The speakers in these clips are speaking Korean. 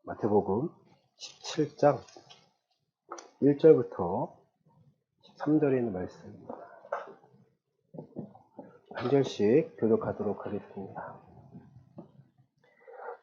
마태복음 17장 1절부터 13절에 있는 말씀입니다. 한 절씩 교독하도록 하겠습니다.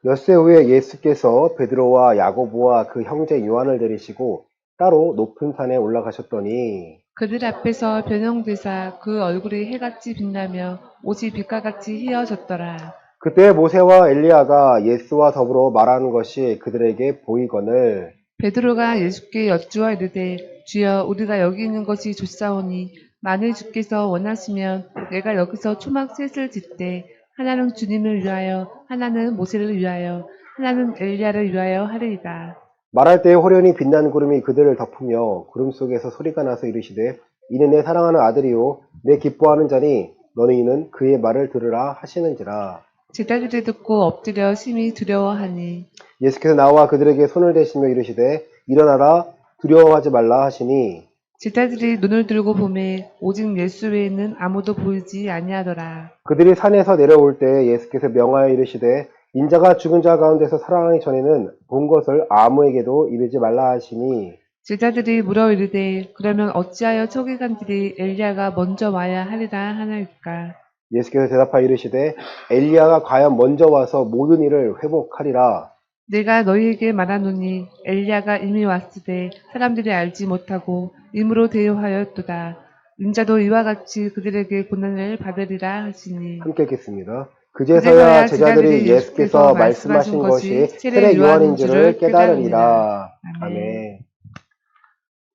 엿새 후에 예수께서 베드로와 야고보와 그 형제 요한을 데리시고 따로 높은 산에 올라가셨더니 그들 앞에서 변형되사 그 얼굴이 해같이 빛나며 옷이 빛과 같이 휘어졌더라. 그때 모세와 엘리야가 예수와 더불어 말하는 것이 그들에게 보이거늘 베드로가 예수께 여쭈어 이르되 주여 우리가 여기 있는 것이 좋사오니 만일 주께서 원하시면 내가 여기서 초막 셋을 짓되 하나는 주님을 위하여 하나는 모세를 위하여 하나는 엘리야를 위하여 하리이다. 말할 때에 호련히 빛나는 구름이 그들을 덮으며 구름 속에서 소리가 나서 이르시되 이는 내 사랑하는 아들이요 내 기뻐하는 자니 너희는 그의 말을 들으라 하시는지라. 제자들이 듣고 엎드려 심히 두려워하니 예수께서 나와 그들에게 손을 대시며 이르시되 일어나라 두려워하지 말라 하시니 제자들이 눈을 들고 보매 오직 예수 외에는 아무도 보이지 아니하더라. 그들이 산에서 내려올 때 예수께서 명하여 이르시되 인자가 죽은 자 가운데서 살아나기 전에는 본 것을 아무에게도 이르지 말라 하시니 제자들이 물어 이르되 그러면 어찌하여 서기관들이 엘리야가 먼저 와야 하리라 하나이까. 예수께서 대답하여 이르시되 엘리야가 과연 먼저 와서 모든 일을 회복하리라. 내가 너희에게 말하노니 엘리야가 이미 왔으되 사람들이 알지 못하고 임으로 대요하였도다. 인자도 이와 같이 그들에게 고난을 받으리라 하시니 함께 읽겠습니다. 그제서야 제자들이 예수께서 말씀하신 것이 세례 요한인 줄을 깨달으리라. 아멘.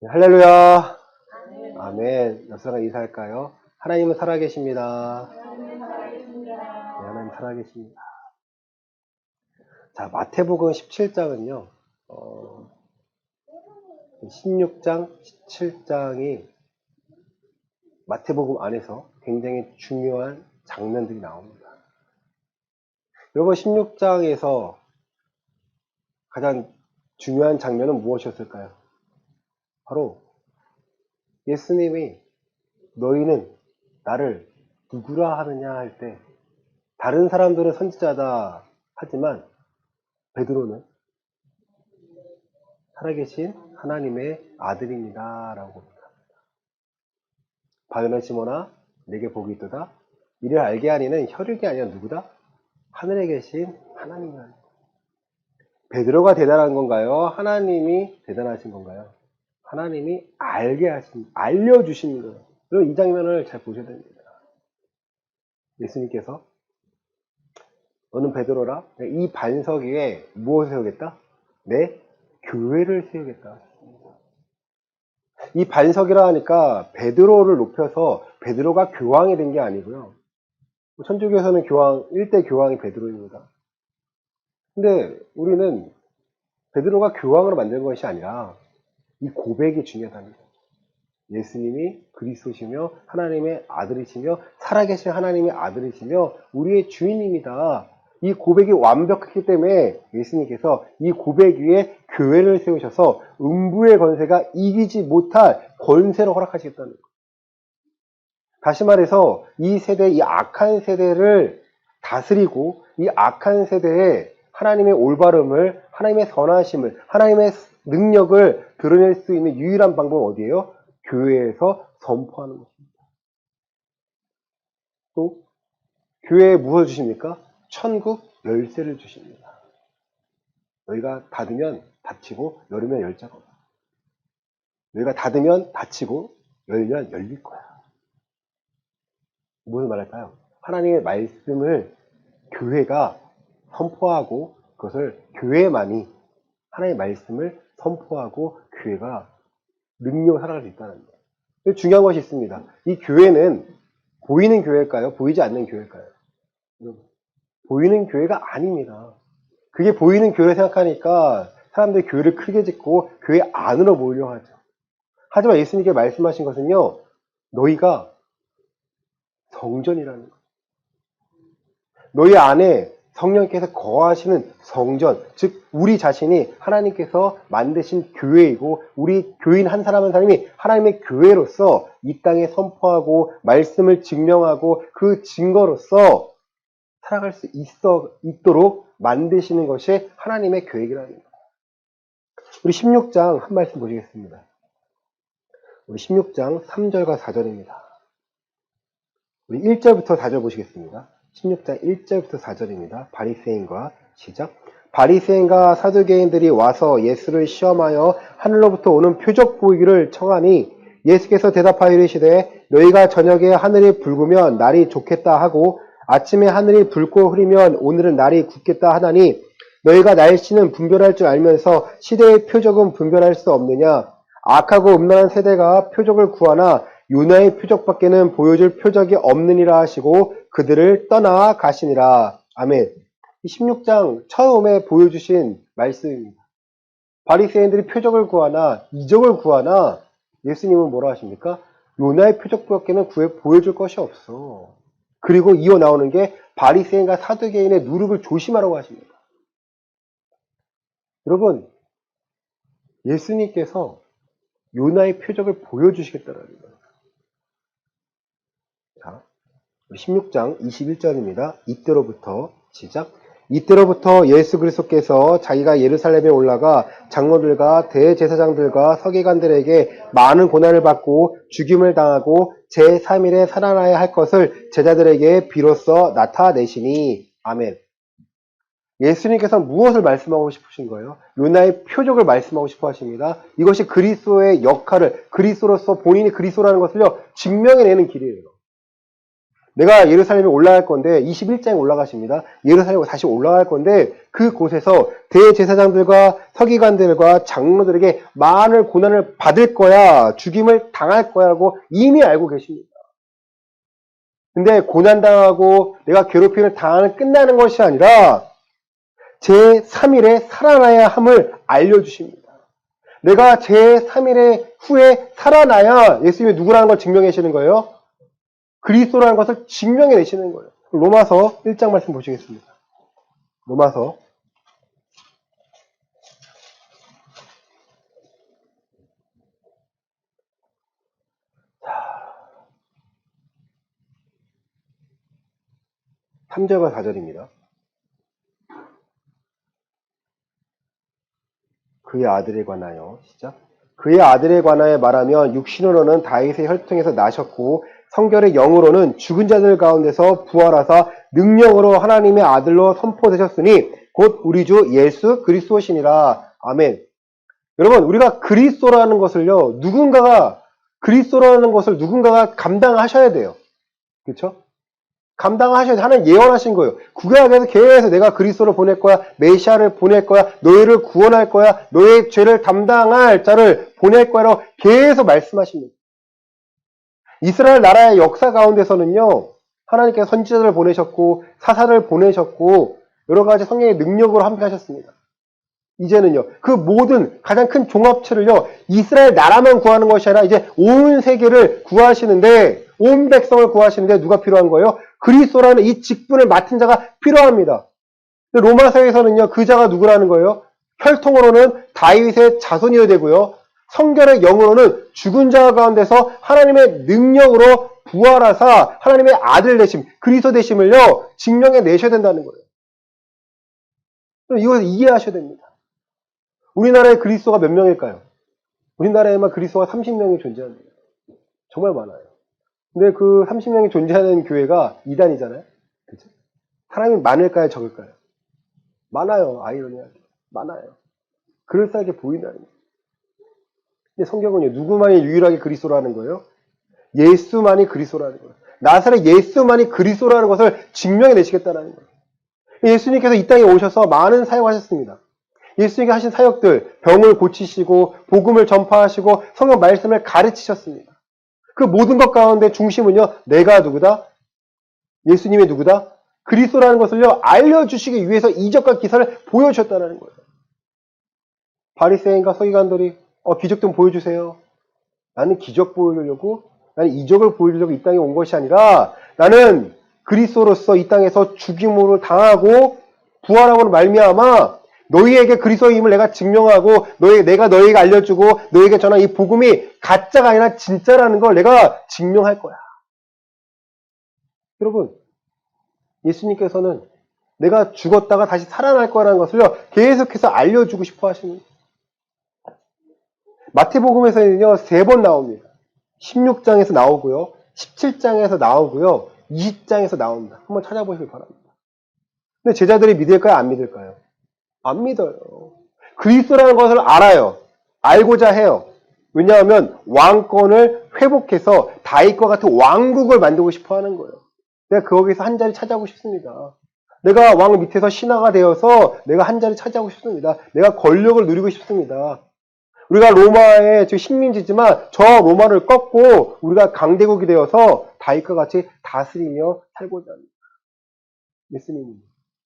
할렐루야. 아멘. 옆 사람 인사할까요? 하나님은 살아계십니다. 네, 하나님 살아계십니다. 자, 마태복음 17장은요, 16장, 17장이 마태복음 안에서 굉장히 중요한 장면들이 나옵니다. 여러분 16장에서 가장 중요한 장면은 무엇이었을까요? 바로 예수님이 너희는 나를 누구라 하느냐 할 때 다른 사람들은 선지자다 하지만 베드로는 살아계신 하나님의 아들입니다 라고 합니다. 바요나 시몬아 내게 복이 있도다. 이를 알게 하니는 혈육이 아니라 누구다? 하늘에 계신 하나님이다. 베드로가 대단한 건가요? 하나님이 대단하신 건가요? 하나님이 알려주신 거예요. 여러분 이 장면을 잘 보셔야 됩니다. 예수님께서 너는 베드로라 이 반석 위에 무엇을 세우겠다? 내 교회를 세우겠다. 이 반석이라 하니까 베드로를 높여서 베드로가 교황이 된 게 아니고요. 천주교에서는 교황, 1대 교황이 베드로입니다. 근데 우리는 베드로가 교황으로 만든 것이 아니라 이 고백이 중요하답니다. 예수님이 그리스도시며 하나님의 아들이시며 살아계신 하나님의 아들이시며 우리의 주인입니다. 이 고백이 완벽했기 때문에 예수님께서 이 고백 위에 교회를 세우셔서 음부의 권세가 이기지 못할 권세를 허락하시겠다는 거예요. 다시 말해서 이 세대, 이 악한 세대를 다스리고 이 악한 세대에 하나님의 올바름을, 하나님의 선하심을, 하나님의 능력을 드러낼 수 있는 유일한 방법은 어디예요? 교회에서 선포하는 것입니다. 또 교회에 무엇을 주십니까? 천국 열쇠를 주십니다. 너희가 닫으면 닫히고 열으면 열 자가 없어. 너희가 닫으면 닫히고 열면 열릴 거야. 무슨 말일까요? 하나님의 말씀을 교회가 선포하고 그것을 교회만이 하나님의 말씀을 선포하고 교회가 능력을 살아갈 수 있다는 거예요. 중요한 것이 있습니다. 이 교회는 보이는 교회일까요? 보이지 않는 교회일까요? 보이는 교회가 아닙니다. 그게 보이는 교회를 생각하니까 사람들이 교회를 크게 짓고 교회 안으로 모이려고 하죠. 하지만 예수님께 말씀하신 것은요, 너희가 성전이라는 거예요. 너희 안에 성령께서 거하시는 성전, 즉 우리 자신이 하나님께서 만드신 교회이고 우리 교인 한 사람 한 사람이 하나님의 교회로서 이 땅에 선포하고 말씀을 증명하고 그 증거로서 살아갈 수 있도록 만드시는 것이 하나님의 계획이라는 거예요. 우리 16장 한 말씀 보시겠습니다. 우리 16장 3절과 4절입니다. 우리 1절부터 4절 보시겠습니다. 16장 1절부터 4절입니다. 바리새인과 시작. 바리새인과 사두개인들이 와서 예수를 시험하여 하늘로부터 오는 표적 보이기를 청하니 예수께서 대답하여 이르시되 너희가 저녁에 하늘이 붉으면 날이 좋겠다 하고 아침에 하늘이 붉고 흐리면 오늘은 날이 굳겠다 하나니 너희가 날씨는 분별할 줄 알면서 시대의 표적은 분별할 수 없느냐. 악하고 음란한 세대가 표적을 구하나 요나의 표적밖에는 보여줄 표적이 없느니라 하시고 그들을 떠나 가시니라. 아멘. 16장 처음에 보여주신 말씀입니다. 바리새인들이 표적을 구하나 이적을 구하나 예수님은 뭐라 하십니까? 요나의 표적밖에는 보여줄 것이 없어. 그리고 이어 나오는 게 바리새인과 사두개인의 누룩을 조심하라고 하십니다. 여러분, 예수님께서 요나의 표적을 보여주시겠다는 거예요. 자, 16장 21절입니다. 이때로부터 시작. 이때로부터 예수 그리스도께서 자기가 예루살렘에 올라가 장로들과 대제사장들과 서기관들에게 많은 고난을 받고 죽임을 당하고 제3일에 살아나야 할 것을 제자들에게 비로소 나타내시니. 아멘. 예수님께서 무엇을 말씀하고 싶으신 거예요? 요나의 표적을 말씀하고 싶어 하십니다. 이것이 그리스도의 역할을, 그리스도로서 본인이 그리스도라는 것을요, 증명해내는 길이에요. 내가 예루살렘에 올라갈 건데, 21장에 올라가십니다. 예루살렘에 다시 올라갈 건데, 그곳에서 대제사장들과 서기관들과 장로들에게 많은 고난을 받을 거야, 죽임을 당할 거야라고 이미 알고 계십니다. 근데 고난당하고 내가 괴롭힘을 당하는 끝나는 것이 아니라, 제3일에 살아나야 함을 알려주십니다. 내가 제3일에 후에 살아나야 예수님이 누구라는 걸 증명해내시는 거예요. 그리스도라는 것을 증명해내시는 거예요. 로마서 1장 말씀 보시겠습니다. 로마서 3절과 4절입니다. 그의 아들에 관하여 시작. 그의 아들에 관하여 말하면 육신으로는 다윗의 혈통에서 나셨고 성결의 영으로는 죽은 자들 가운데서 부활하사 능력으로 하나님의 아들로 선포되셨으니 곧 우리 주 예수 그리스도시니라. 아멘. 여러분, 우리가 그리스도라는 것을요, 그리스도라는 것을 누군가가 감당하셔야 돼요. 그렇죠? 감당하셔야 돼. 하나님 예언하신 거예요. 구약에서 계속 내가 그리스도를 보낼 거야. 메시아를 보낼 거야. 너희를 구원할 거야. 너의 죄를 담당할 자를 보낼 거야라고 계속 말씀하십니다. 이스라엘 나라의 역사 가운데서는요. 하나님께서 선지자들을 보내셨고 사사를 보내셨고 여러 가지 성령의 능력으로 함께 하셨습니다. 이제는요. 그 모든 가장 큰 종합체를요. 이스라엘 나라만 구하는 것이 아니라 이제 온 세계를 구하시는데 온 백성을 구하시는데 누가 필요한 거예요? 그리스도라는 이 직분을 맡은 자가 필요합니다. 로마서에서는요. 그 자가 누구라는 거예요? 혈통으로는 다윗의 자손이어야 되고요. 성결의 영으로는 죽은 자 가운데서 하나님의 능력으로 부활하사 하나님의 아들 되심, 그리스도 되심을요. 증명해 내셔야 된다는 거예요. 이것을 이해하셔야 됩니다. 우리나라에 그리스도가 몇 명일까요? 우리나라에만 그리스도가 30명이 존재합니다. 정말 많아요. 근데 그 30명이 존재하는 교회가 이단이잖아요. 그렇죠? 사람이 많을까요? 적을까요? 많아요. 아이러니하게. 많아요. 그럴싸하게 보인다는 거예요. 근데 성경은요. 누구만이 유일하게 그리스도라는 거예요? 예수만이 그리스도라는 거예요. 나사렛 예수만이 그리스도라는 것을 증명해 내시겠다는 거예요. 예수님께서 이 땅에 오셔서 많은 사역하셨습니다. 예수님께서 하신 사역들, 병을 고치시고 복음을 전파하시고 성경 말씀을 가르치셨습니다. 그 모든 것 가운데 중심은요. 내가 누구다? 예수님이 누구다? 그리스도라는 것을요. 알려주시기 위해서 이적과 기사를 보여주셨다는 거예요. 바리새인과 서기관들이 기적 좀 보여주세요. 나는 기적 보여주려고, 나는 이적을 보여주려고 이 땅에 온 것이 아니라 나는 그리스도로서 이 땅에서 죽임으로 당하고 부활함으로 말미암아 너희에게 그리스도의 힘을 내가 증명하고 내가 너희에게 알려주고 너희에게 전한 이 복음이 가짜가 아니라 진짜라는 걸 내가 증명할 거야. 여러분, 예수님께서는 내가 죽었다가 다시 살아날 거라는 것을요 계속해서 알려주고 싶어 하십니다. 마태복음에서는요, 3번 나옵니다. 16장에서 나오고요, 17장에서 나오고요, 20장에서 나옵니다. 한번 찾아보시기 바랍니다. 근데 제자들이 믿을까요? 안 믿을까요? 안 믿어요. 그리스도라는 것을 알아요. 알고자 해요. 왜냐하면 왕권을 회복해서 다윗과 같은 왕국을 만들고 싶어 하는 거예요. 내가 거기서 한 자리 차지하고 싶습니다. 내가 왕 밑에서 신하가 되어서 내가 한 자리 차지하고 싶습니다. 내가 권력을 누리고 싶습니다. 우리가 로마의 식민지지만 저 로마를 꺾고 우리가 강대국이 되어서 다윗과 같이 다스리며 살고자 합니다. 예수님이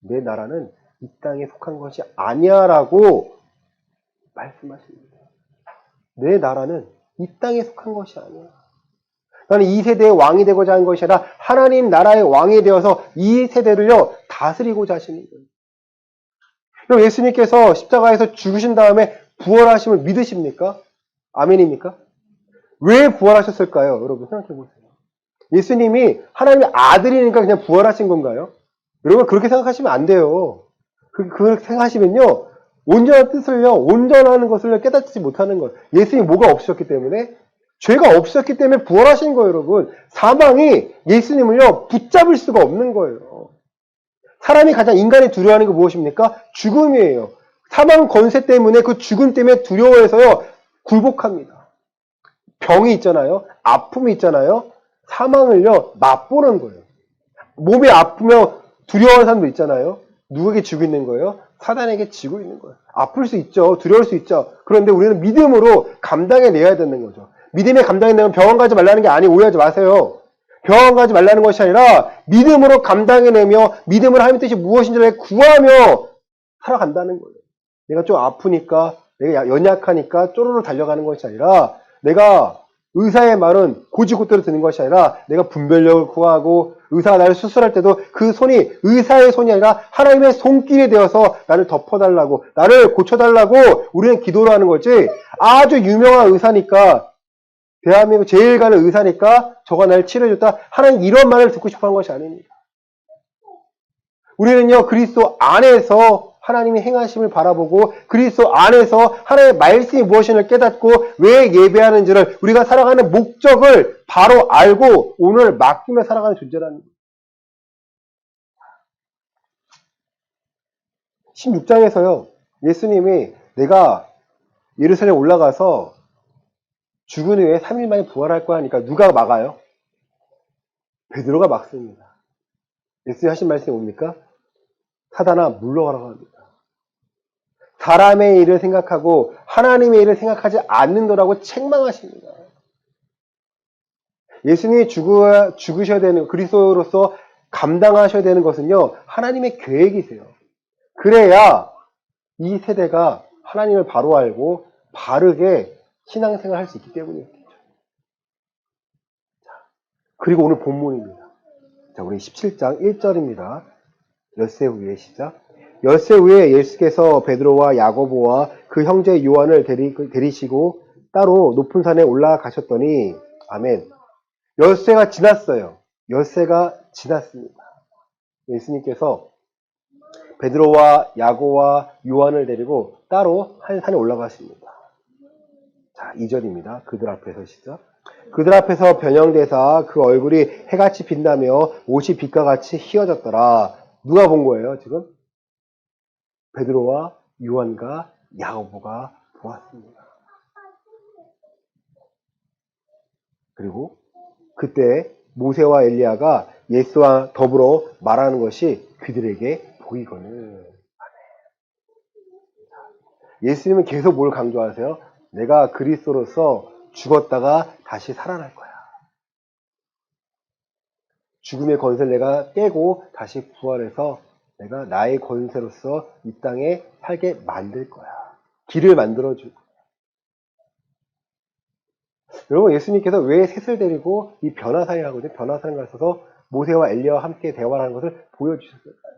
내 나라는 이 땅에 속한 것이 아니야라고 말씀하십니다. 내 나라는 이 땅에 속한 것이 아니야. 나는 이 세대의 왕이 되고자 한 것이 아니라 하나님 나라의 왕이 되어서 이 세대를요 다스리고자 하시는 거예요. 그럼 예수님께서 십자가에서 죽으신 다음에 부활하심을 믿으십니까? 아멘입니까? 왜 부활하셨을까요? 여러분 생각해 보세요. 예수님이 하나님의 아들이니까 그냥 부활하신 건가요? 여러분 그렇게 생각하시면 안 돼요. 그렇게 생각하시면요 온전한 뜻을요 온전한 것을 깨닫지 못하는 거예요. 예수님이 뭐가 없으셨기 때문에? 죄가 없었기 때문에 부활하신 거예요, 여러분. 사망이 예수님을요 붙잡을 수가 없는 거예요. 사람이 가장 인간이 두려워하는 게 무엇입니까? 죽음이에요. 사망 권세 때문에 그 죽음 때문에 두려워해서요 굴복합니다. 병이 있잖아요. 아픔이 있잖아요. 사망을요 맛보는 거예요. 몸이 아프며 두려워하는 사람도 있잖아요. 누구에게 지고 있는 거예요? 사단에게 지고 있는 거예요. 아플 수 있죠. 두려울 수 있죠. 그런데 우리는 믿음으로 감당해내야 되는 거죠. 믿음에 감당해내면 병원 가지 말라는 게 아니고 오해하지 마세요. 병원 가지 말라는 것이 아니라 믿음으로 감당해내며 믿음으로 하나님의 뜻이 무엇인지를 구하며 살아간다는 거예요. 내가 좀 아프니까 내가 연약하니까 쪼르르 달려가는 것이 아니라 내가 의사의 말은 고지고대로 듣는 것이 아니라 내가 분별력을 구하고 의사가 나를 수술할 때도 그 손이 의사의 손이 아니라 하나님의 손길이 되어서 나를 덮어달라고 나를 고쳐달라고 우리는 기도를 하는 거지. 아주 유명한 의사니까 대한민국 제일 가는 의사니까 저가 나를 치료해줬다. 하나님 이런 말을 듣고 싶어 한 것이 아닙니다. 우리는요 그리스도 안에서 하나님이 행하심을 바라보고 그리스도 안에서 하나님의 말씀이 무엇인지를 깨닫고 왜 예배하는지를 우리가 살아가는 목적을 바로 알고 오늘 맡기며 살아가는 존재라는 거예요. 16장에서요 예수님이 내가 예루살렘 올라가서 죽은 후에 3일 만에 부활할 거야 하니까 누가 막아요? 베드로가 막습니다. 예수님이 하신 말씀이 뭡니까? 사단아 물러가라고 합니다. 사람의 일을 생각하고 하나님의 일을 생각하지 않는다라고 책망하십니다. 예수님이 죽으셔야 되는 그리스도로서 감당하셔야 되는 것은요 하나님의 계획이세요. 그래야 이 세대가 하나님을 바로 알고 바르게 신앙생활을 할 수 있기 때문이겠죠. 그리고 오늘 본문입니다. 자, 우리 17장 1절입니다. 엿새 후에 시작. 엿새 후에 예수께서 베드로와 야고보와 그 형제 요한을 데리시고 따로 높은 산에 올라가셨더니 아멘. 엿새가 지났어요. 엿새가 지났습니다. 예수님께서 베드로와 야고와 요한을 데리고 따로 한 산에 올라가십니다. 자, 2절입니다. 그들 앞에서 시작. 그들 앞에서 변형되사 그 얼굴이 해같이 빛나며 옷이 빛과 같이 희어졌더라. 누가 본 거예요, 지금? 베드로와 요한과 야고보가 보았습니다. 그리고 그때 모세와 엘리야가 예수와 더불어 말하는 것이 그들에게 보이거늘. 예수님은 계속 뭘 강조하세요? 내가 그리스도로서 죽었다가 다시 살아날 거야. 죽음의 권세를 내가 깨고 다시 부활해서 내가 나의 권세로서 이 땅에 살게 만들 거야. 길을 만들어줄 거야. 여러분 예수님께서 왜 셋을 데리고 이 변화산이라고 하거든요. 변화산에 가셔서 모세와 엘리야와 함께 대화를 하는 것을 보여주셨을까요?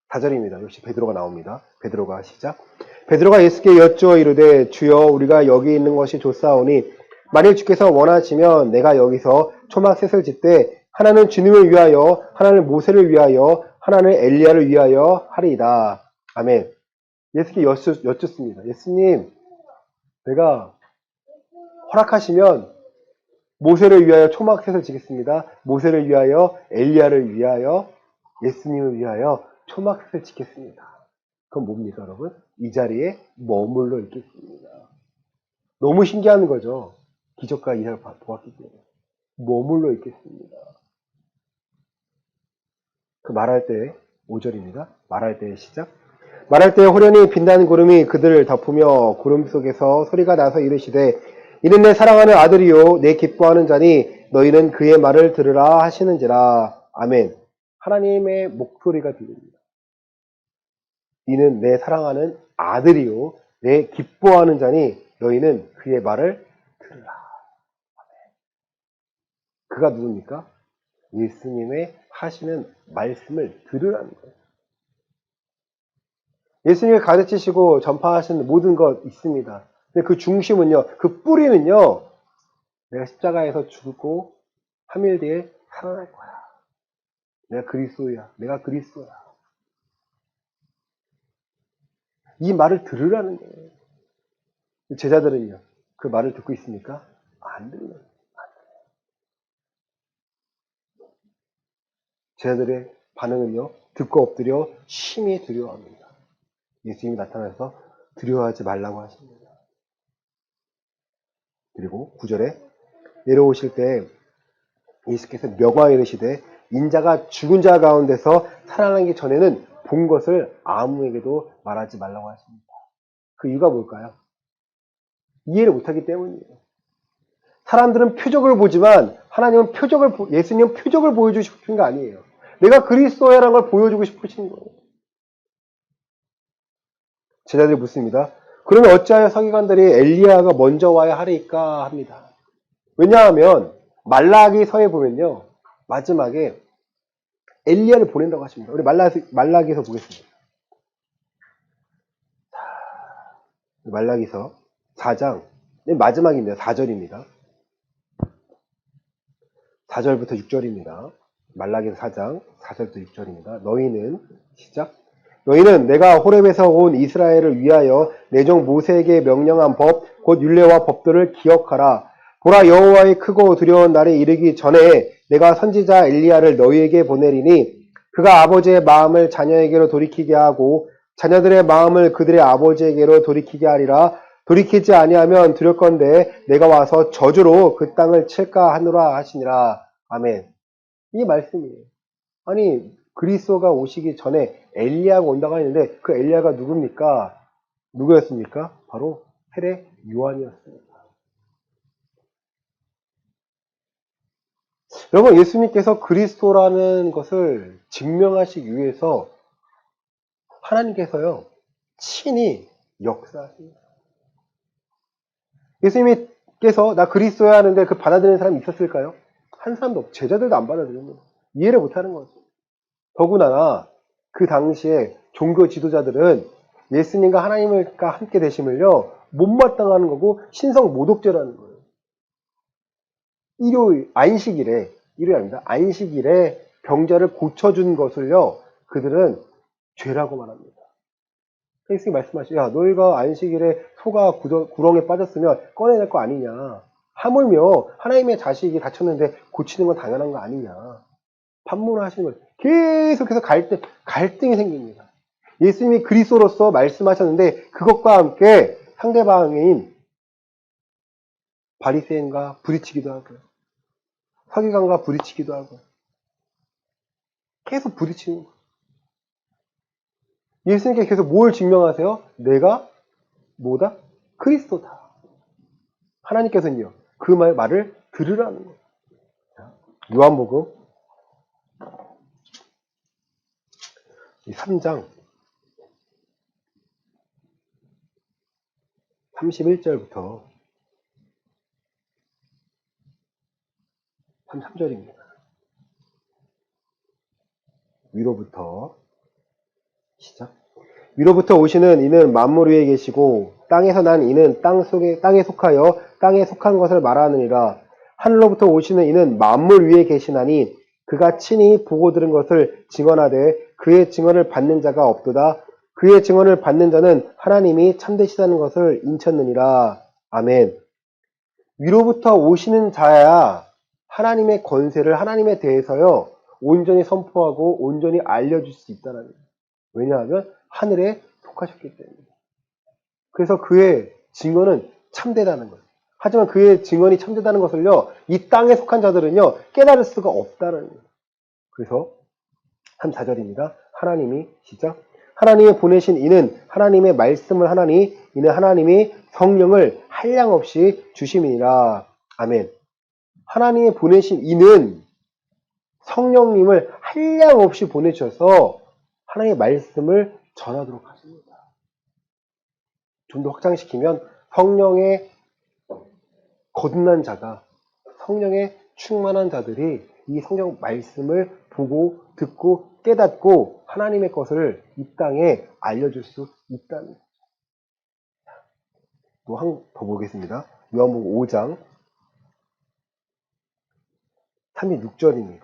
4절입니다. 역시 베드로가 나옵니다. 베드로가 시작. 베드로가 예수께 여쭈어 이르되 주여 우리가 여기 있는 것이 좋사오니 만일 주께서 원하시면 내가 여기서 초막셋을 짓되 하나는 주님을 위하여 하나는 모세를 위하여 하나는 엘리야를 위하여 하리이다. 아멘. 예수께 여쭙습니다. 예수님 내가 허락하시면 모세를 위하여 초막셋을 지겠습니다. 모세를 위하여, 엘리야를 위하여, 예수님을 위하여 초막셋을 지겠습니다. 그건 뭡니까, 여러분? 이 자리에 머물러 있겠습니다. 너무 신기한 거죠. 기적과 이사를 보았기 때문에. 머물러 있겠습니다. 그 말할 때 5절입니다. 말할 때의 시작. 말할 때 호련히 빛나는 구름이 그들을 덮으며 구름 속에서 소리가 나서 이르시되 이는 내 사랑하는 아들이요 내 기뻐하는 자니 너희는 그의 말을 들으라 하시는지라. 아멘. 하나님의 목소리가 들립니다. 이는 내 사랑하는 아들이요 내 기뻐하는 자니 너희는 그의 말을 들으라. 아멘. 그가 누굽니까? 예수님의 하시는 말씀을 들으라는 거예요. 예수님이 가르치시고 전파하시는 모든 것 있습니다. 근데 그 중심은요, 그 뿌리는요, 내가 십자가에서 죽고 3일 뒤에 살아날 거야. 내가 그리스도야. 내가 그리스도야. 이 말을 들으라는 거예요. 제자들은요, 그 말을 듣고 있습니까? 안 들려요. 제자들의 반응은요, 듣고 엎드려 심히 두려워합니다. 예수님이 나타나서 두려워하지 말라고 하십니다. 그리고 9절에 내려오실 때 예수께서 명하여 이르시되 인자가 죽은 자 가운데서 살아나기 전에는 본 것을 아무에게도 말하지 말라고 하십니다. 그 이유가 뭘까요? 이해를 못하기 때문이에요. 사람들은 표적을 보지만 하나님은 예수님은 표적을 보여주고 싶은 거 아니에요. 내가 그리스도야라는 걸 보여주고 싶으신 거예요. 제자들이 묻습니다. 그러면 어찌하여 서기관들이 엘리야가 먼저 와야 하리까 합니다. 왜냐하면 말라기서에 보면요. 마지막에 엘리야를 보낸다고 하십니다. 우리 말라기서 보겠습니다. 말라기서 4장 마지막입니다. 4절입니다. 4절부터 6절입니다. 말라기서 4장 4절부터 6절입니다. 너희는 시작. 너희는 내가 호렙에서 온 이스라엘을 위하여 내 종 모세에게 명령한 법 곧 율례와 법도를 기억하라. 보라 여호와의 크고 두려운 날에 이르기 전에 내가 선지자 엘리야를 너희에게 보내리니 그가 아버지의 마음을 자녀에게로 돌이키게 하고 자녀들의 마음을 그들의 아버지에게로 돌이키게 하리라. 돌이키지 아니하면 두렵건대 내가 와서 저주로 그 땅을 칠까 하노라 하시니라. 아멘. 이 말씀이에요. 아니 그리스도가 오시기 전에 엘리야가 온다고 하는데 그 엘리야가 누굽니까? 누구였습니까? 바로 세례 요한이었습니다. 여러분 예수님께서 그리스도라는 것을 증명하시기 위해서 하나님께서요 친히 역사하십니다. 예수님께서 나 그리스도야 하는데 그 받아들이는 사람이 있었을까요? 한 사람도 없고 제자들도 안 받아들입니다. 이해를 못하는 거죠. 더구나 그 당시에 종교 지도자들은 예수님과 하나님과 함께 되심을요 못마땅하는 거고 신성 모독죄라는 거예요. 안식일에 병자를 고쳐준 것을요 그들은 죄라고 말합니다. 예수님이 말씀하시죠. 야 너희가 안식일에 소가 구렁에 빠졌으면 꺼내낼 거 아니냐. 하물며 하나님의 자식이 다쳤는데 고치는 건 당연한 거 아니냐. 반문하시는 거예요. 계속해서 갈등이 생깁니다. 예수님이 그리스도로서 말씀하셨는데 그것과 함께 상대방인 바리새인과 부딪히기도 하고요. 서기관과 부딪히기도 하고 계속 부딪히는 거예요. 예수님께 계속 뭘 증명하세요? 내가 뭐다? 그리스도다. 하나님께서는요. 그 말을 들으라는 거예요. 요한복음 3장 31절부터 33절입니다. 위로부터 시작. 위로부터 오시는 이는 만물 위에 계시고 땅에서 난 이는 땅에 속하여 땅에 속한 것을 말하느니라. 하늘로부터 오시는 이는 만물 위에 계시나니 그가 친히 보고 들은 것을 증언하되 그의 증언을 받는 자가 없도다. 그의 증언을 받는 자는 하나님이 참되시다는 것을 인쳤느니라. 아멘. 위로부터 오시는 자야 하나님의 권세를 하나님에 대해서요 온전히 선포하고 온전히 알려줄 수 있다는 거예요. 왜냐하면 하늘에 속하셨기 때문에. 그래서 그의 증언은 참되다는 거예요. 하지만 그의 증언이 참되다는 것을요 이 땅에 속한 자들은요 깨달을 수가 없다는 거예요. 그래서 34절입니다. 하나님이 시작. 하나님이 보내신 이는 하나님의 말씀을 하나니 이는 하나님이 성령을 한량없이 주심이니라. 아멘. 하나님이 보내신 이는 성령님을 한량없이 보내주셔서 하나님의 말씀을 전하도록 하십니다. 좀 더 확장시키면 성령의 거듭난 자가 성령에 충만한 자들이 이 성경 말씀을 보고 듣고 깨닫고 하나님의 것을 이 땅에 알려줄 수 있다는 거죠. 또 한 번 더 보겠습니다. 요한복음 5장 36절입니다.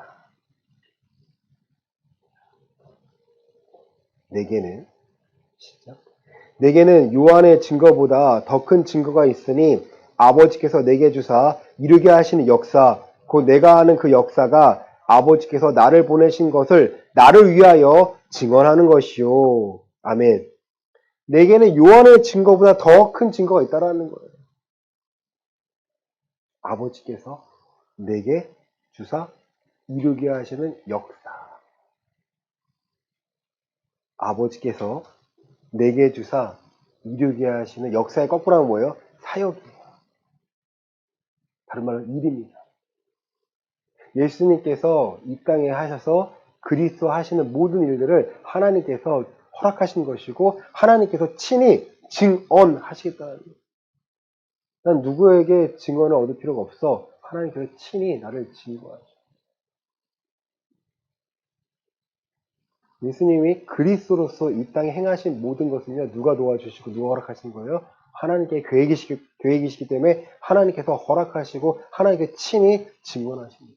내게는 요한의 증거보다 더 큰 증거가 있으니 아버지께서 내게 주사 이루게 하시는 역사 곧 내가 아는 그 역사가 아버지께서 나를 보내신 것을 나를 위하여 증언하는 것이요. 아멘. 내게는 요한의 증거보다 더 큰 증거가 있다라는 거예요. 아버지께서 내게 주사 이루게 하시는 역사. 아버지께서 내게 주사 이루게 하시는 역사의 거꾸로 하면 뭐예요? 사역이에요. 다른 말로 일입니다. 예수님께서 이 땅에 하셔서 그리스도 하시는 모든 일들을 하나님께서 허락하신 것이고 하나님께서 친히 증언하시겠다는 거예요. 난 누구에게 증언을 얻을 필요가 없어. 하나님께서 친히 나를 증거하셔. 예수님이 그리스도로서 이 땅에 행하신 모든 것은요. 누가 도와주시고 누가 허락하신 거예요? 하나님께 계획이시기 때문에 하나님께서 허락하시고 하나님께 친히 증언하십니다.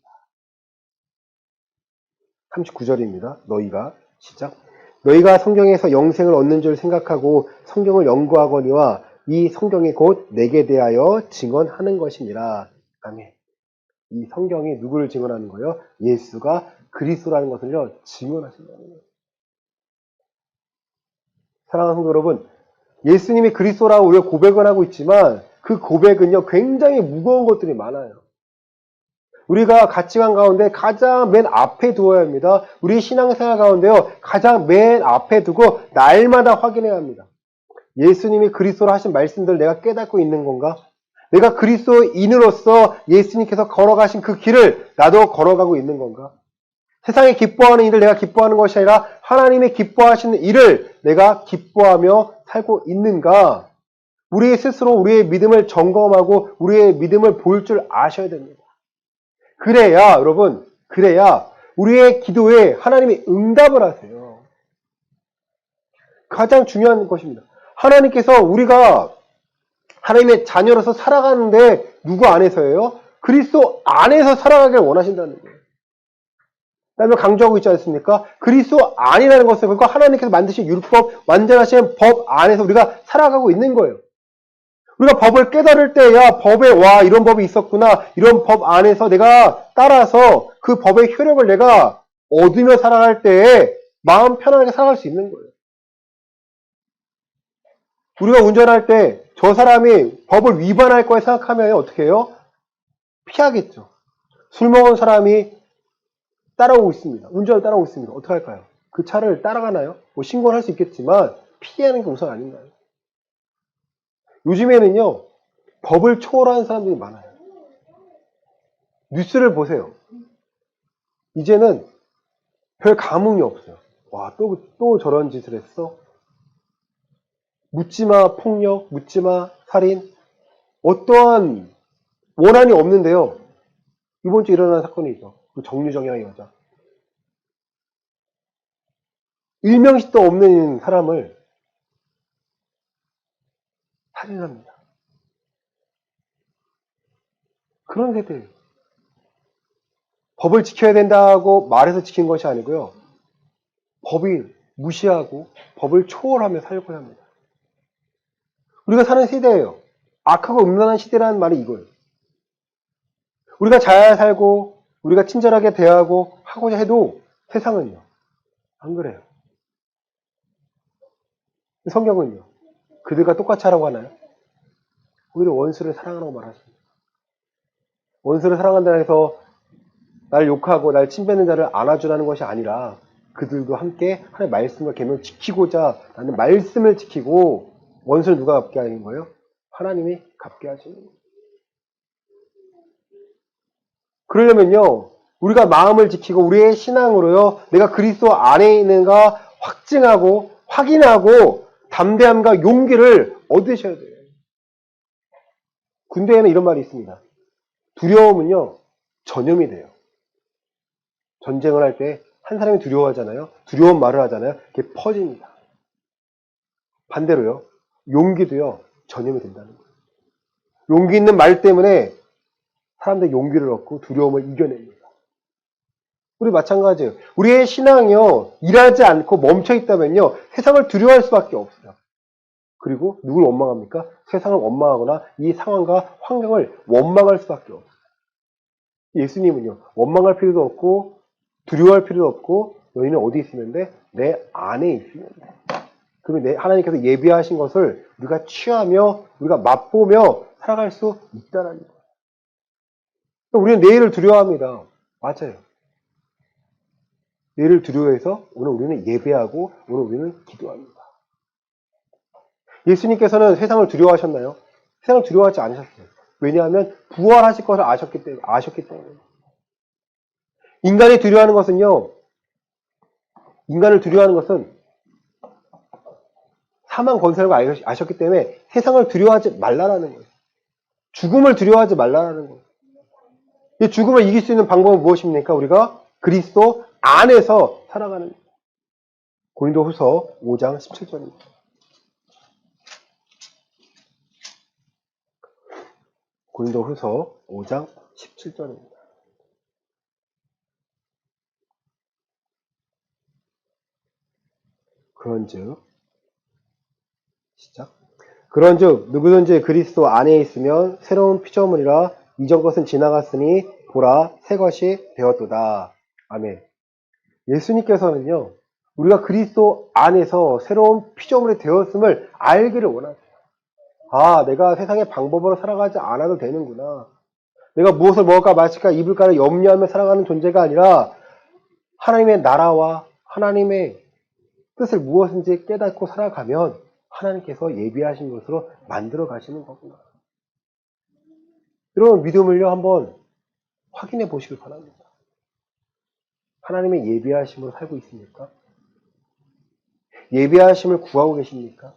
39절입니다. 너희가 시작. 너희가 성경에서 영생을 얻는 줄 생각하고 성경을 연구하거니와 이 성경이 곧 내게 대하여 증언하는 것이니라. 아멘. 이 성경이 누구를 증언하는 거예요? 예수가 그리스도라는 것을요 증언하신다는 거예요. 사랑하는 성도 여러분, 예수님이 그리스도라고 우리가 고백을 하고 있지만 그 고백은요 굉장히 무거운 것들이 많아요. 우리가 가치관 가운데 가장 맨 앞에 두어야 합니다. 우리 신앙생활 가운데요 가장 맨 앞에 두고 날마다 확인해야 합니다. 예수님이 그리스도로 하신 말씀들을 내가 깨닫고 있는 건가? 내가 그리스도인으로서 예수님께서 걸어가신 그 길을 나도 걸어가고 있는 건가? 세상에 기뻐하는 일을 내가 기뻐하는 것이 아니라 하나님이 기뻐하시는 일을 내가 기뻐하며 살고 있는가? 우리 스스로 우리의 믿음을 점검하고 우리의 믿음을 볼 줄 아셔야 됩니다. 그래야 여러분, 그래야 우리의 기도에 하나님이 응답을 하세요. 가장 중요한 것입니다. 하나님께서 우리가 하나님의 자녀로서 살아가는데 누구 안에서예요? 그리스도 안에서 살아가길 원하신다는 거예요. 그다음에 강조하고 있지 않습니까? 그리스도 안이라는 것은 그러니까 하나님께서 만드신 율법, 완전하신 법 안에서 우리가 살아가고 있는 거예요. 우리가 법을 깨달을 때야 법에 와 이런 법이 있었구나 이런 법 안에서 내가 따라서 그 법의 효력을 내가 얻으며 살아갈 때에 마음 편안하게 살아갈 수 있는 거예요. 우리가 운전할 때 저 사람이 법을 위반할 거에 생각하면 어떻게 해요? 피하겠죠. 술 먹은 사람이 따라오고 있습니다. 운전을 따라오고 있습니다. 어떻게 할까요? 그 차를 따라가나요? 뭐 신고를 할 수 있겠지만 피하는 게 우선 아닌가요? 요즘에는요 법을 초월하는 사람들이 많아요. 뉴스를 보세요. 이제는 별 감흥이 없어요. 와, 또 저런 짓을 했어? 묻지마 폭력, 묻지마 살인, 어떠한 원한이 없는데요. 이번 주 일어난 사건이죠. 그 정유정이라는 여자. 일명식도 없는 사람을 살인합니다. 그런 세대예요. 법을 지켜야 된다고 말해서 지킨 것이 아니고요. 법이 무시하고 법을 초월하며 살고자 합니다. 우리가 사는 세대예요. 악하고 음란한 시대라는 말이 이거예요. 우리가 잘 살고 우리가 친절하게 대하고 하고자 해도 세상은요. 안 그래요. 성경은요. 그들과 똑같이 하라고 하나요? 오히려 원수를 사랑하라고 말하십니다. 원수를 사랑한다 해서 날 욕하고 날 침뱉는 자를 안아주라는 것이 아니라 그들도 함께 하나님의 말씀과 계명을 지키고자 나는 말씀을 지키고 원수를 누가 갚게 하는 거예요? 하나님이 갚게 하시는 거예요. 그러려면요. 우리가 마음을 지키고 우리의 신앙으로요. 내가 그리스도 안에 있는가 확증하고 확인하고 담대함과 용기를 얻으셔야 돼요. 군대에는 이런 말이 있습니다. 두려움은요. 전염이 돼요. 전쟁을 할 때 한 사람이 두려워하잖아요. 두려운 말을 하잖아요. 그게 퍼집니다. 반대로요. 용기도요. 전염이 된다는 거예요. 용기 있는 말 때문에 사람들이 용기를 얻고 두려움을 이겨냅니다. 우리 마찬가지예요. 우리의 신앙이요. 일하지 않고 멈춰 있다면요. 세상을 두려워할 수밖에 없어요. 그리고 누굴 원망합니까? 세상을 원망하거나 이 상황과 환경을 원망할 수밖에 없어요. 예수님은요. 원망할 필요도 없고 두려워할 필요도 없고 너희는 어디 있으면 돼? 내 안에 있으면 돼. 그러면 하나님께서 예비하신 것을 우리가 취하며 우리가 맛보며 살아갈 수 있다는 거예요. 우리는 내일을 두려워합니다. 맞아요. 내일을 두려워해서 오늘 우리는 예배하고 오늘 우리는 기도합니다. 예수님께서는 세상을 두려워하셨나요? 세상을 두려워하지 않으셨어요. 왜냐하면 부활하실 것을 아셨기 때문에. 인간이 두려워하는 것은요. 인간을 두려워하는 것은 사망 권세라고 아셨기 때문에 세상을 두려워하지 말라라는 거예요. 죽음을 두려워하지 말라라는 거예요. 이 죽음을 이길 수 있는 방법은 무엇입니까? 우리가 그리스도 안에서 살아가는 거예요. 고린도후서 5장 17절입니다. 고린도후서 5장 17절입니다. 그런즉 누구든지 그리스도 안에 있으면 새로운 피조물이라 이전 것은 지나갔으니 보라 새 것이 되었도다. 아멘. 예수님께서는요. 우리가 그리스도 안에서 새로운 피조물이 되었음을 알기를 원하세요. 아, 내가 세상의 방법으로 살아가지 않아도 되는구나. 내가 무엇을 먹을까 마실까 입을까를 염려하며 살아가는 존재가 아니라 하나님의 나라와 하나님의 뜻을 무엇인지 깨닫고 살아가면 하나님께서 예비하신 것으로 만들어 가시는 거구나. 이런 믿음을요 한번 확인해 보시길 바랍니다. 하나님의 예비하심으로 살고 있습니까? 예비하심을 구하고 계십니까?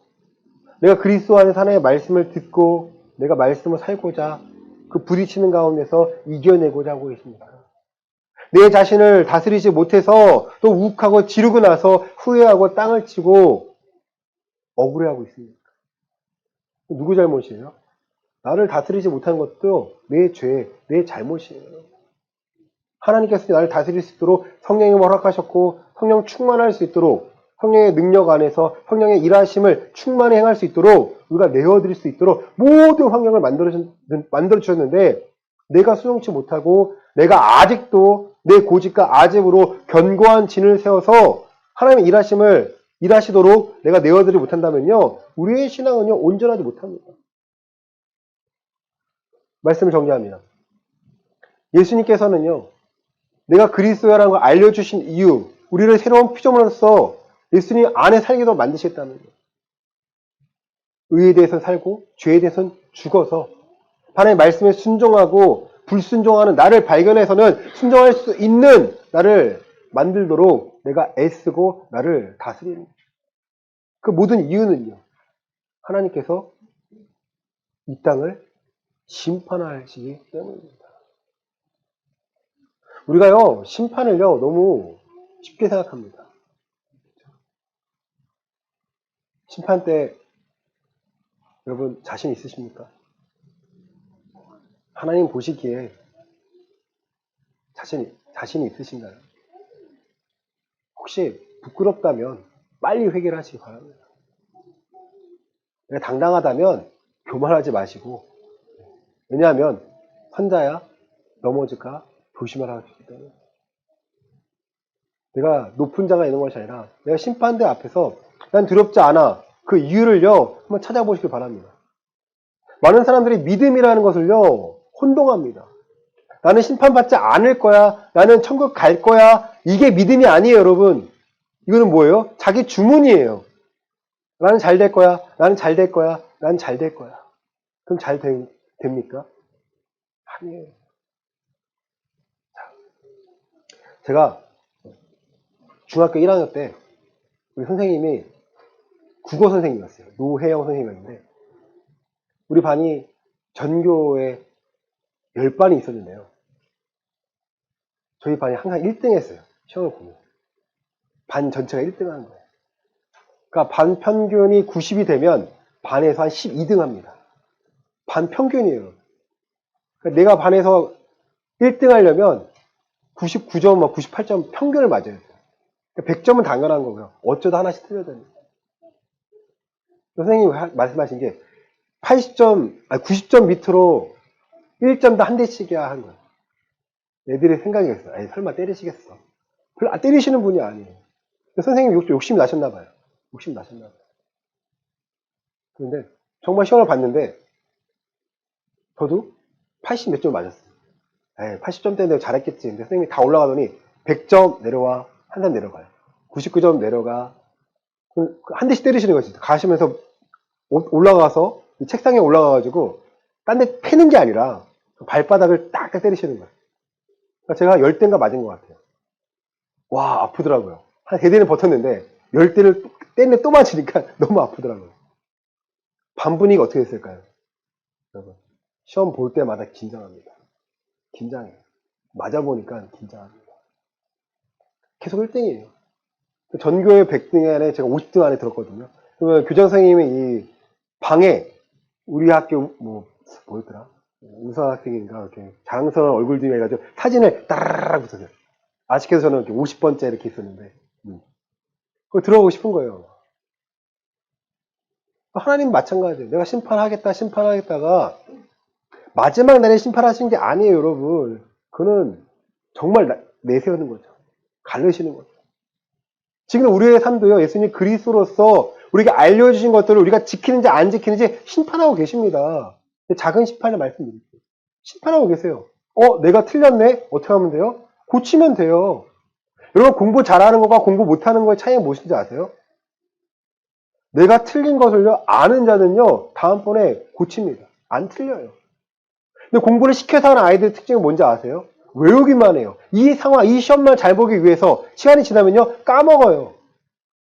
내가 그리스도 안에서 하나님의 말씀을 듣고 내가 말씀을 살고자 그 부딪히는 가운데서 이겨내고자 하고 계십니까? 내 자신을 다스리지 못해서 또 욱하고 지르고 나서 후회하고 땅을 치고 억울해하고 있습니까? 누구 잘못이에요? 나를 다스리지 못한 것도 내 죄, 내 잘못이에요. 하나님께서 나를 다스릴 수 있도록 성령님을 허락하셨고 성령 충만할 수 있도록 성령의 능력 안에서 성령의 일하심을 충만히 행할 수 있도록 우리가 내어드릴 수 있도록 모든 환경을 만들어 주셨는데 내가 수용치 못하고 내가 아직도 내 고집과 아집으로 견고한 진을 세워서 하나님의 일하시도록 내가 내어드리지 못한다면요 우리의 신앙은요 온전하지 못합니다. 말씀을 정리합니다. 예수님께서는요 내가 그리스도라는 걸 알려주신 이유 우리를 새로운 피조물로서 예수님 안에 살기도 만드셨다는 거예요. 의에 대해서는 살고 죄에 대해서는 죽어서 하나님의 말씀에 순종하고 불순종하는 나를 발견해서는 순종할 수 있는 나를 만들도록 내가 애쓰고 나를 다스리는 그 모든 이유는요. 하나님께서 이 땅을 심판하시기 때문입니다. 우리가요 심판을요 너무 쉽게 생각합니다. 심판 때 여러분 자신 있으십니까? 하나님 보시기에 자신이 있으신가요? 혹시 부끄럽다면 빨리 회개를 하시기 바랍니다. 당당하다면 교만하지 마시고, 왜냐하면 선자야 넘어질까 조심하라 하기 때문에. 내가 높은 자가 있는 것이 아니라 내가 심판대 앞에서 난 두렵지 않아. 그 이유를요 한번 찾아보시길 바랍니다. 많은 사람들이 믿음이라는 것을요 혼동합니다. 나는 심판받지 않을 거야. 나는 천국 갈 거야. 이게 믿음이 아니에요, 여러분. 이거는 뭐예요? 자기 주문이에요. 나는 잘 될 거야. 나는 잘 될 거야. 나는 잘 될 거야. 그럼 됩니까? 아니에요. 제가 중학교 1학년 때 우리 선생님이 국어 선생님이었어요. 노혜영 선생님이었는데 우리 반이 전교에 10반이 있었는데요. 저희 반이 항상 1등 했어요. 시험을 보면. 반 전체가 1등 하는 거예요. 그러니까 반 평균이 90이 되면 반에서 한 12등 합니다. 반 평균이에요. 그러니까 내가 반에서 1등 하려면 99점, 98점 평균을 맞아야 돼요. 100점은 당연한 거고요. 어쩌다 하나씩 틀려야 됩니다. 선생님이 말씀하신 게 90점 밑으로 1점도 한 대씩이야 하는 거예요. 애들의 생각이겠어요. 아니, 설마 때리시겠어. 별로 때리시는 분이 아니에요. 선생님 욕심이 나셨나 봐요. 욕심이 나셨나 봐요. 그런데 정말 시험을 봤는데 저도 80 몇 점 맞았어요. 80점대인데 잘했겠지. 근데 선생님이 다 올라가더니 100점 내려와. 한 단 내려가요. 99점 내려가. 한 대씩 때리시는 거지. 가시면서 올라가서 이 책상에 올라가가지고 딴 데 패는 게 아니라 발바닥을 딱딱 때리시는 거예요. 그러니까 제가 10대인가 맞은 것 같아요. 와, 아프더라고요. 한 3대는 버텼는데 10대를 때리는데 또 맞으니까 너무 아프더라고요. 반 분위기가 어떻게 됐을까요? 여러분, 시험 볼 때마다 긴장합니다. 긴장해요. 맞아보니까 긴장합니다. 계속 1등이에요. 전교의 100등 안에 제가 50등 안에 들었거든요. 그러면 교장 선생님이 이 방에 우리 학교 뭐였더라? 우사 학생인가 이렇게 자랑스러운 얼굴 등에 해가지고 사진을 따라락 붙였어요. 아쉽게도 저는 이렇게 50번째 이렇게 있었는데 그거 들어보고 싶은 거예요. 하나님 마찬가지예요. 내가 심판하겠다가 마지막 날에 심판하신 게 아니에요, 여러분. 그는 정말 내세우는 거죠. 가르시는 거죠. 지금 우리의 삶도요, 예수님 그리스도로서 우리에게 알려주신 것들을 우리가 지키는지 안 지키는지 심판하고 계십니다. 작은 심판을 말씀드릴게요. 심판하고 계세요. 내가 틀렸네? 어떻게 하면 돼요? 고치면 돼요. 여러분, 공부 잘하는 것과 공부 못하는 것의 차이가 무엇인지 아세요? 내가 틀린 것을요, 아는 자는요, 다음번에 고칩니다. 안 틀려요. 근데 공부를 시켜서 하는 아이들의 특징은 뭔지 아세요? 외우기만 해요. 이 상황, 이 시험만 잘 보기 위해서 시간이 지나면요, 까먹어요.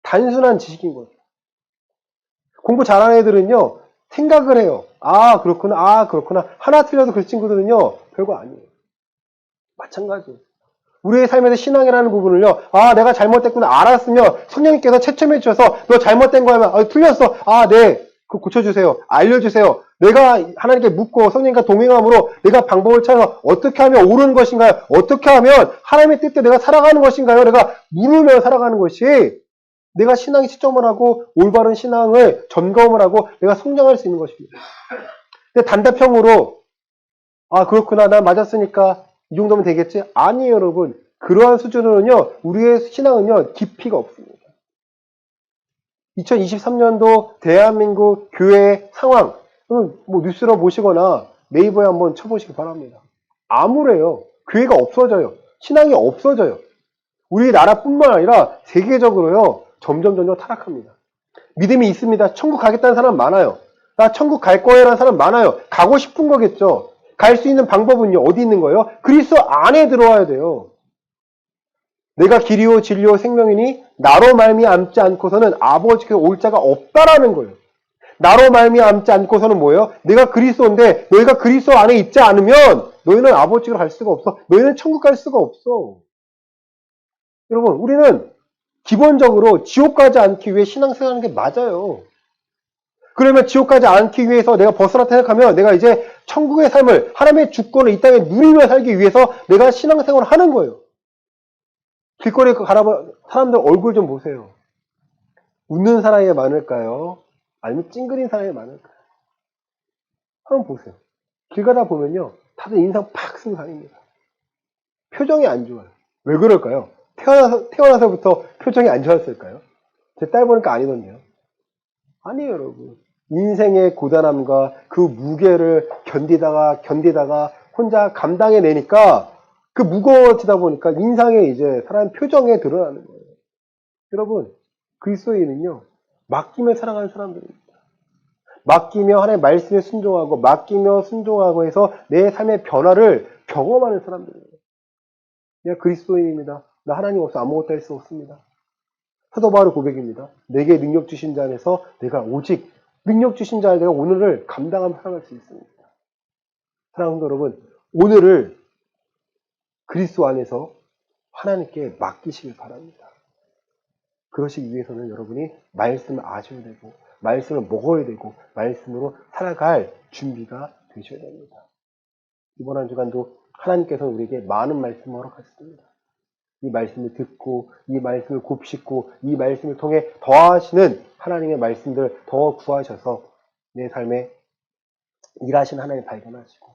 단순한 지식인 거죠. 공부 잘하는 애들은요, 생각을 해요. 그렇구나. 하나 틀려도 그 친구들은요, 별거 아니에요. 마찬가지예요. 우리의 삶에서 신앙이라는 부분을요, 내가 잘못됐구나 알았으면 성령님께서 채점해 주셔서 너 잘못된 거 하면, 틀렸어. 네. 그거 고쳐주세요. 알려주세요. 내가 하나님께 묻고 성령님과 동행함으로 내가 방법을 찾아서 어떻게 하면 옳은 것인가요? 어떻게 하면 하나님의 뜻대로 내가 살아가는 것인가요? 내가 물으며 살아가는 것이 내가 신앙에 채점을 하고 올바른 신앙을 점검을 하고 내가 성장할 수 있는 것입니다. 근데 단답형으로 그렇구나. 난 맞았으니까 이 정도면 되겠지? 아니에요, 여러분. 그러한 수준으로는요, 우리의 신앙은요, 깊이가 없습니다. 2023년도 대한민국 교회 상황, 뉴스로 보시거나 네이버에 한번 쳐보시기 바랍니다. 암울해요. 교회가 없어져요. 신앙이 없어져요. 우리나라뿐만 아니라 세계적으로요, 점점 타락합니다. 믿음이 있습니다. 천국 가겠다는 사람 많아요. 나 천국 갈 거야라는 사람 많아요. 가고 싶은 거겠죠. 갈 수 있는 방법은요, 어디 있는 거예요? 그리스도 안에 들어와야 돼요. 내가 길이요 진리요 생명이니 나로 말미암지 않고서는 아버지께 올 자가 없다라는 거예요. 나로 말미암지 않고서는 뭐예요? 내가 그리스도인데 너희가 그리스도 안에 있지 않으면 너희는 아버지로 갈 수가 없어. 너희는 천국 갈 수가 없어. 여러분, 우리는 기본적으로 지옥 가지 않기 위해 신앙생활하는 게 맞아요. 그러면 지옥 가지 않기 위해서 내가 벗어났다 생각하면 내가 이제 천국의 삶을, 하나님의 주권을 이 땅에 누리며 살기 위해서 내가 신앙생활을 하는 거예요. 길거리에 가라봐 사람들 얼굴 좀 보세요. 웃는 사람이 많을까요? 아니면 찡그린 사람이 많을까요? 한번 보세요. 길 가다 보면요. 다들 인상 팍 쓰고 다닙니다. 표정이 안 좋아요. 왜 그럴까요? 태어나서부터 표정이 안 좋았을까요? 제 딸 보니까 아니던데요. 아니에요, 여러분. 인생의 고단함과 그 무게를 견디다가 혼자 감당해내니까 그 무거워지다 보니까 인상에 이제 사람 표정에 드러나는 거예요. 여러분, 그리스도인은요, 맡기며 살아가는 사람들입니다. 맡기며 하나님의 말씀에 순종하고 맡기며 순종하고 해서 내 삶의 변화를 경험하는 사람들이에요. 내가 그리스도인입니다. 나 하나님 없어 아무것도 할 수 없습니다. 사도 바울의 고백입니다. 내게 능력 주신 자 안에서 내가 오직 능력 주신 자 안에 내가 오늘을 감당하며 살아갈 수 있습니다. 사랑하는 여러분, 오늘을 그리스도 안에서 하나님께 맡기시길 바랍니다. 그러시기 위해서는 여러분이 말씀을 아셔야 되고 말씀을 먹어야 되고 말씀으로 살아갈 준비가 되셔야 됩니다. 이번 한 주간도 하나님께서는 우리에게 많은 말씀을 허락하셨습니다. 이 말씀을 듣고 이 말씀을 곱씹고 이 말씀을 통해 더하시는 하나님의 말씀들을 더 구하셔서 내 삶에 일하신 하나님 발견하시고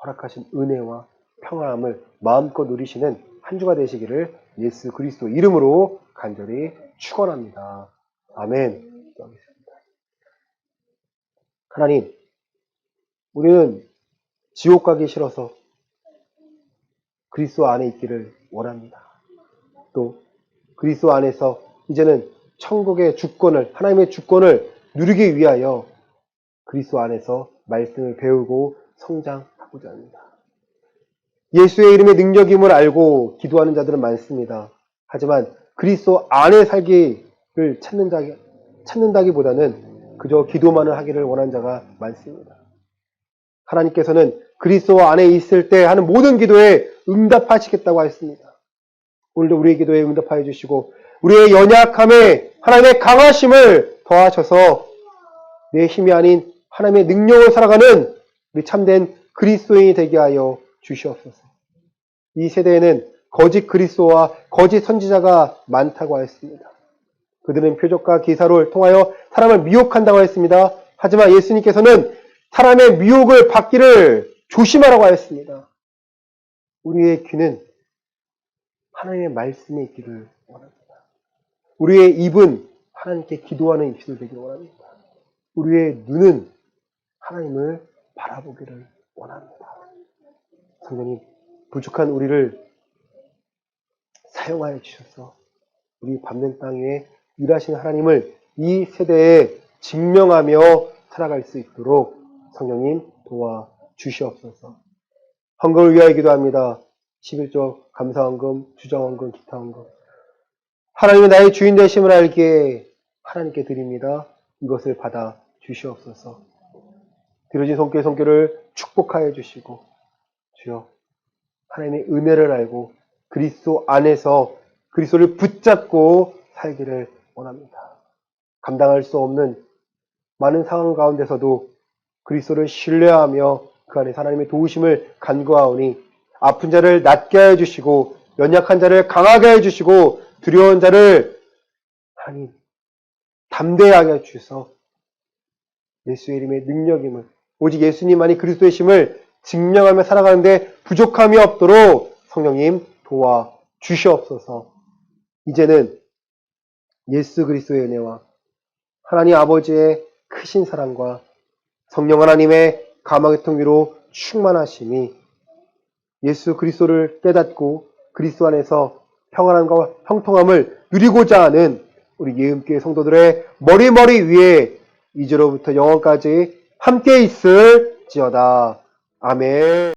허락하신 은혜와 평안함을 마음껏 누리시는 한 주가 되시기를 예수 그리스도 이름으로 간절히 축원합니다. 아멘. 기도하겠습니다. 하나님, 우리는 지옥 가기 싫어서 그리스도 안에 있기를 원합니다. 또 그리스도 안에서 이제는 천국의 주권을, 하나님의 주권을 누리기 위하여 그리스도 안에서 말씀을 배우고 성장하고자 합니다. 예수의 이름의 능력임을 알고 기도하는 자들은 많습니다. 하지만 그리스도 안에 살기를 찾는다기보다는 그저 기도만을 하기를 원하는 자가 많습니다. 하나님께서는 그리스도 안에 있을 때 하는 모든 기도에 응답하시겠다고 하셨습니다. 오늘도 우리의 기도에 응답하여 주시고 우리의 연약함에 하나님의 강하심을 더하셔서 내 힘이 아닌 하나님의 능력으로 살아가는 우리 참된 그리스도인이 되게 하여 주시옵소서. 이 세대에는 거짓 그리스도와 거짓 선지자가 많다고 하였습니다. 그들은 표적과 기사를 통하여 사람을 미혹한다고 했습니다. 하지만 예수님께서는 사람의 미혹을 받기를 조심하라고 하였습니다. 우리의 귀는 하나님의 말씀에 있기를 원합니다. 우리의 입은 하나님께 기도하는 입술 되기를 원합니다. 우리의 눈은 하나님을 바라보기를 원합니다. 성령님, 부족한 우리를 사용하여 주셔서 우리 밟는 땅 위에 일하시는 하나님을 이 세대에 증명하며 살아갈 수 있도록 성령님 도와주시옵소서. 헌금을 위하여 기도합니다. 11조 감사헌금, 주정헌금, 기타헌금. 하나님은 나의 주인 되심을 알기에 하나님께 드립니다. 이것을 받아 주시옵소서. 드려진 손길을 축복하여 주시고 주여 하나님의 은혜를 알고 그리스도 안에서 그리스도를 붙잡고 살기를 원합니다. 감당할 수 없는 많은 상황 가운데서도 그리스도를 신뢰하며 그 안에 하나님의 도우심을 간구하오니 아픈 자를 낫게 하여 주시고 연약한 자를 강하게 하여 주시고 두려운 자를 하나님 담대하게 하여 주셔서 예수의 이름의 능력임을 오직 예수님만이 그리스도의 심을 증명하며 살아가는데 부족함이 없도록 성령님 도와주시옵소서. 이제는 예수 그리스도의 은혜와 하나님 아버지의 크신 사랑과 성령 하나님의 감화의 통위로 충만하심이 예수 그리스도를 깨닫고 그리스도 안에서 평안함과 형통함을 누리고자 하는 우리 예음교회 성도들의 머리 위에 이제로부터 영원까지 함께 있을지어다. 아멘.